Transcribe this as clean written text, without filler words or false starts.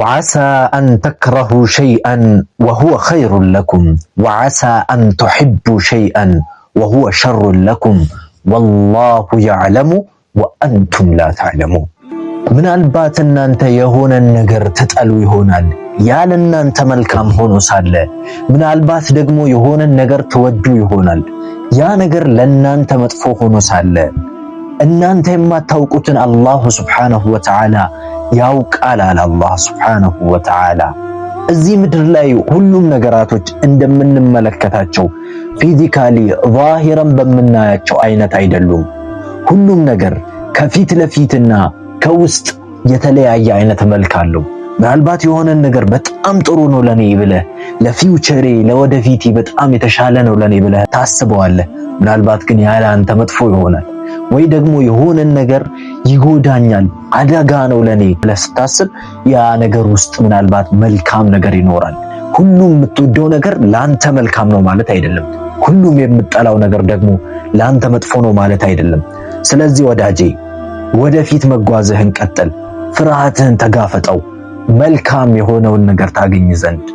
وعسى أن تكرهوا شيئا وهو خير لكم وعسى أن تحبوا شيئا وهو شر لكم والله يعلم وأنتم لا تعلمون ምናልባት እናንተ የሆነን ነገር ትጠሉ ይሆናል ያለ እናንተ መልካም ሆኖ ሳለ ምናልባት ደግሞ የሆነን ነገር ትወዱ ይሆናል ያ ነገር ለእናንተ መጥፎ ሆኖ ሳለ እናንተ የማታውቁትን አላህ ሱብሓነሁ ወተዓላ ያውቃል አለ አላህ ሱብሓነሁ ወተዓላ። እዚህ ምድር ላይ ሁሉም ነገራቶች እንደምንመለከታቸው ፊዚካሊ ዛሂረን በምናያቸው አይነት አይደሉም። ሁሉም ነገር ከፊት ለፊትና ከውስጥ የተለያየ አይነት መልክ አለው። ምናልባት የሆነን ነገር በጣም ጥሩ ነው ለኔ ብለህ ለፊውቸሬ ለወደፊቴ በጣም የተሻለ ነው ለኔ ብለህ ታስበዋለህ። ምናልባት ግን ያለ አንተ መጥፎ ይሆናል። ወይ ደግሞ የሆነን ነገር ይጎዳኛል አደጋ ነው ለኔ ብለህ ስታስብ ያ ነገር ውስጥ ምናልባት መልካም ነገር ይኖራል። ሁሉም የምትወደው ነገር ላንተ መልካም ነው ማለት አይደለም። ሁሉም የምትጠላው ነገር ደግሞ ላንተ መጥፎ ነው ማለት አይደለም። ስለዚህ ወዳጄ ወደፊት መጓዝህን ቀጥል፣ ፍርሃትህን ተጋፈጠው፣ መልካም የሆነውን ነገር ታገኝ ዘንድ